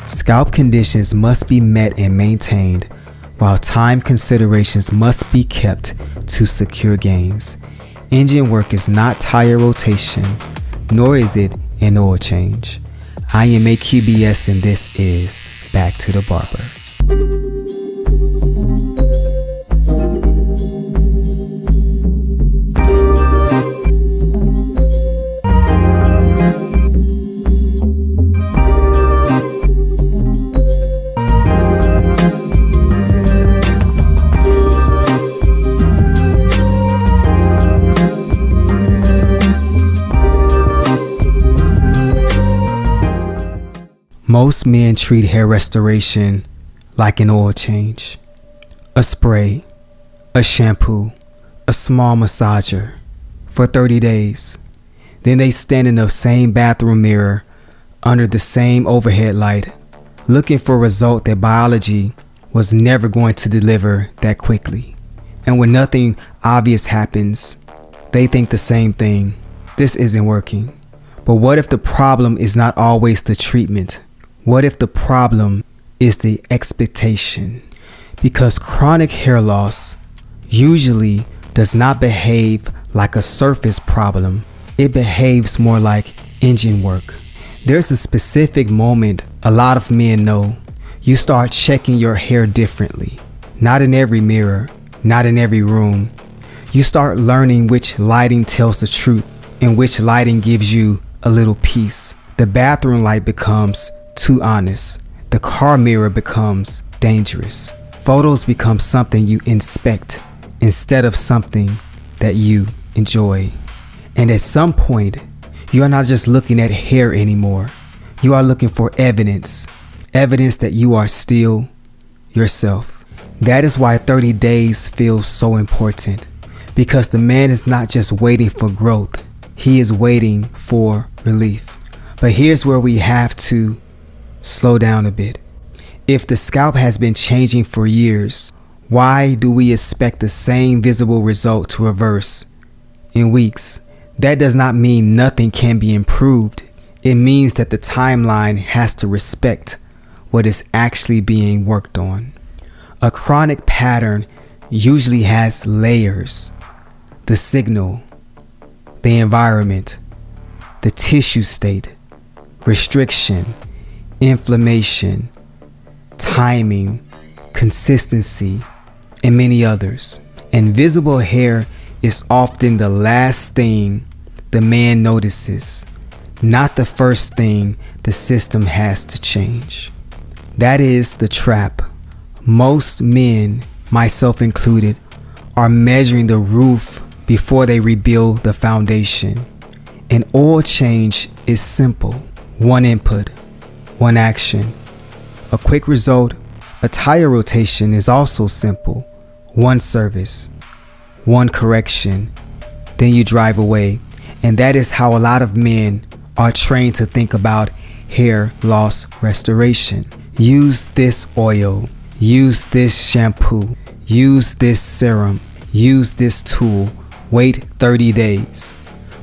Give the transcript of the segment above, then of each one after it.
Scalp conditions must be met and maintained, while time considerations must be kept to secure gains. Engine work is not tire rotation, nor is it an oil change. I am AQBS and this is Back to the Barber. Most men treat hair restoration like an oil change, a spray, a shampoo, a small massager for 30 days. Then they stand in the same bathroom mirror under the same overhead light, looking for a result that biology was never going to deliver that quickly. And when nothing obvious happens, they think the same thing. This isn't working. But what if the problem is not always the treatment? What if the problem is the expectation? Because chronic hair loss usually does not behave like a surface problem. It behaves more like engine work. There's a specific moment a lot of men know. You start checking your hair differently. Not in every mirror, not in every room. You start learning which lighting tells the truth and which lighting gives you a little peace. The bathroom light becomes too honest. The car mirror becomes dangerous. Photos become something you inspect instead of something that you enjoy. And at some point, you are not just looking at hair anymore. You are looking for evidence that you are still yourself. That is why 30 days feels so important, because the man is not just waiting for growth. He is waiting for relief. But here's where we have to slow down a bit. If the scalp has been changing for years, why do we expect the same visible result to reverse in weeks? That does not mean nothing can be improved. It means that the timeline has to respect what is actually being worked on. A chronic pattern usually has layers: the signal, the environment, the tissue state, restriction, inflammation, timing, consistency, and many others. And visible hair is often the last thing the man notices, not the first thing the system has to change. That is the trap. Most men, myself included, are measuring the roof before they rebuild the foundation. An oil change is simple. One input, one action, a quick result. A tire rotation is also simple. One service, one correction, then you drive away. And that is how a lot of men are trained to think about hair loss restoration. Use this oil, use this shampoo, use this serum, use this tool, wait 30 days.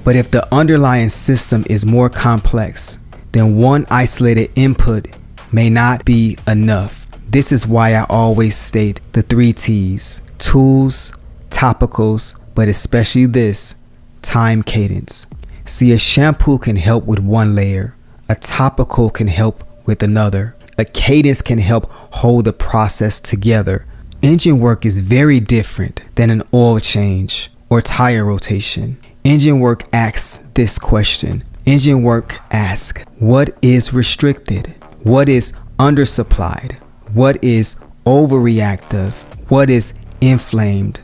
But if the underlying system is more complex, then one isolated input may not be enough. This is why I always state the 3 T's: tools, topicals, but especially this, time cadence. See, a shampoo can help with one layer. A topical can help with another. A cadence can help hold the process together. Engine work is very different than an oil change or tire rotation. Engine work asks this question. Engine work asks, what is restricted? What is undersupplied? What is overreactive? What is inflamed?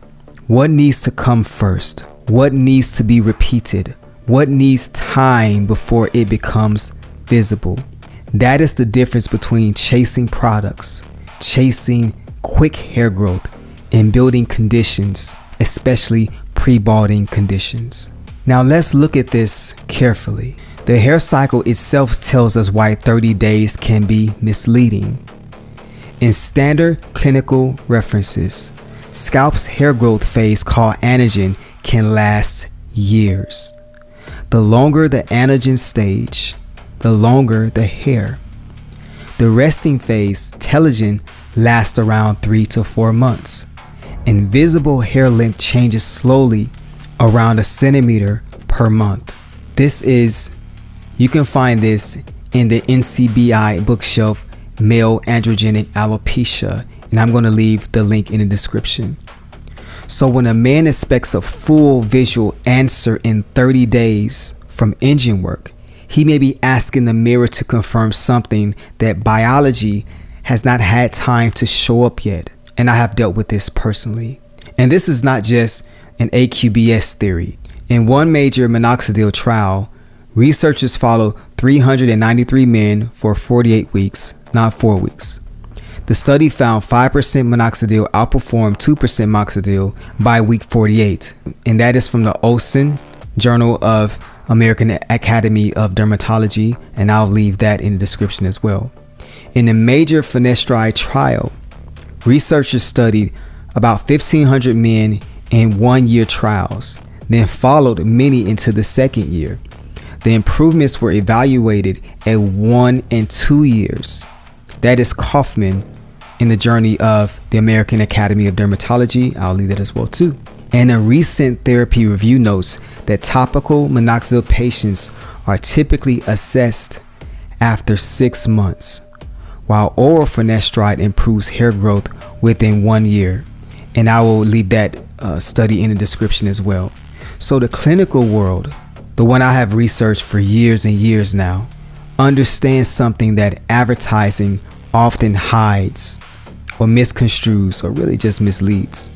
What needs to come first? What needs to be repeated? What needs time before it becomes visible? That is the difference between chasing products, chasing quick hair growth, and building conditions, especially pre-balding conditions. Now let's look at this carefully. The hair cycle itself tells us why 30 days can be misleading. In standard clinical references, scalp's hair growth phase called anagen can last years. The longer the anagen stage, the longer the hair. The resting phase, telogen, lasts around 3 to 4 months. Invisible hair length changes slowly around a centimeter per month. You can find this in the NCBI bookshelf, Male Androgenic Alopecia, and I'm going to leave the link in the description. So when a man expects a full visual answer in 30 days from engine work, he may be asking the mirror to confirm something that biology has not had time to show up yet. And I have dealt with this personally. And this is not just an AQBS theory. In one major minoxidil trial, researchers followed 393 men for 48 weeks, not 4 weeks. The study found 5% minoxidil outperformed 2% minoxidil by week 48. And that is from the Olsen Journal of American Academy of Dermatology, and I'll leave that in the description as well. In a major finasteride trial, researchers studied about 1,500 men in 1-year trials, then followed many into the second year. The improvements were evaluated at 1 and 2 years. That is Kaufman in the Journey of the American Academy of Dermatology. I'll leave that as well too. And a recent therapy review notes that topical minoxidil patients are typically assessed after 6 months, while oral finasteride improves hair growth within 1 year. And I will leave that study in the description as well. So the clinical world, the one I have researched for years and years now, understands something that advertising often hides or misconstrues or really just misleads.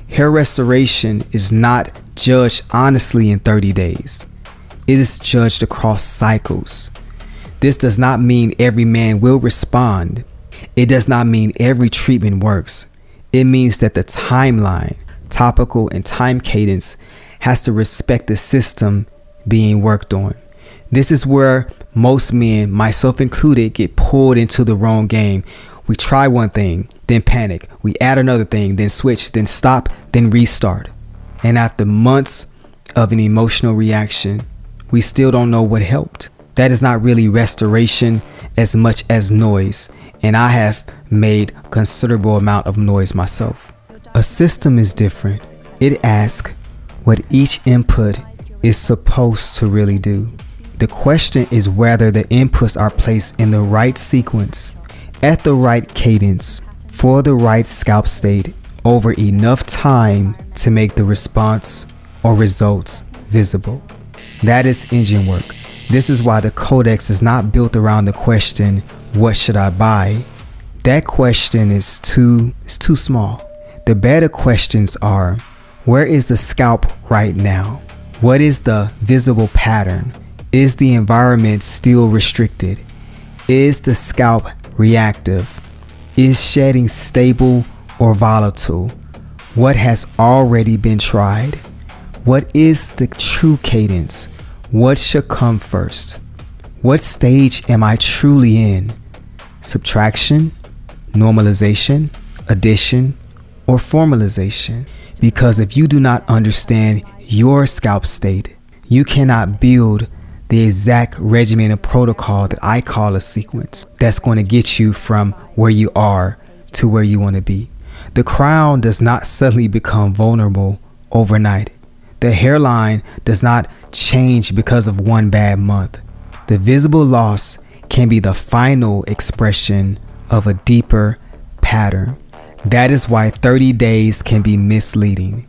Hair restoration is not judged honestly in 30 days. It is judged across cycles. This does not mean every man will respond. It does not mean every treatment works. It means that the timeline, topical and time cadence, has to respect the system being worked on. This is where most men, myself included, get pulled into the wrong game. We try one thing, then panic. We add another thing, then switch, then stop, then restart. And after months of an emotional reaction, we still don't know what helped. That is not really restoration as much as noise. And I have made a considerable amount of noise myself. A system is different. It asks what each input is supposed to really do. The question is whether the inputs are placed in the right sequence, at the right cadence, for the right scalp state, over enough time to make the response or results visible. That is engine work. This is why the codex is not built around the question, what should I buy? That question is too small. The better questions are, where is the scalp right now? What is the visible pattern? Is the environment still restricted? Is the scalp reactive? Is shedding stable or volatile? What has already been tried? What is the true cadence? What should come first? What stage am I truly in? Subtraction, normalization, addition, or formalization? Because if you do not understand your scalp state, you cannot build the exact regimen and protocol that I call a sequence that's going to get you from where you are to where you want to be. The crown does not suddenly become vulnerable overnight. The hairline does not change because of one bad month. The visible loss can be the final expression of a deeper pattern. That is why 30 days can be misleading.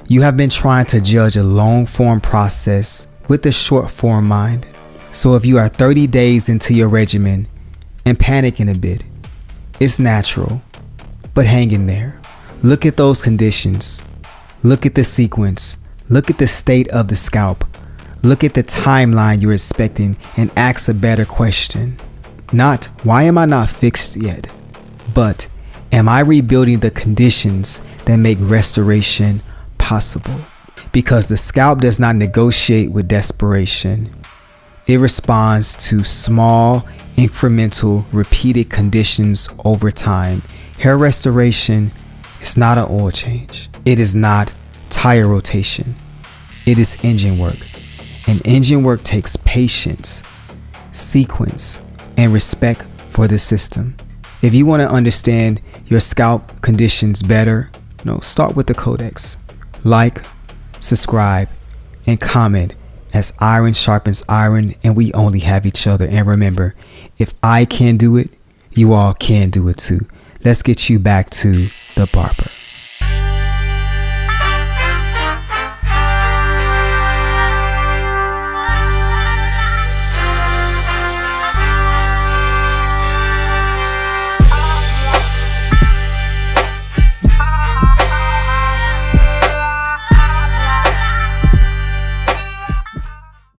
You have been trying to judge a long form process with a short form mind. So if you are 30 days into your regimen and panicking a bit, it's natural, but hang in there. Look at those conditions. Look at the sequence. Look at the state of the scalp. Look at the timeline you're expecting and ask a better question. Not, why am I not fixed yet? But, am I rebuilding the conditions that make restoration possible? Because the scalp does not negotiate with desperation. It responds to small, incremental, repeated conditions over time. Hair restoration is not an oil change. It is not tire rotation. It is engine work. And engine work takes patience, sequence, and respect for the system. If you want to understand your scalp conditions better, start with the Codex. Like, subscribe, and comment, as iron sharpens iron and we only have each other. And remember, if I can do it, you all can do it too. Let's get you back to the barber.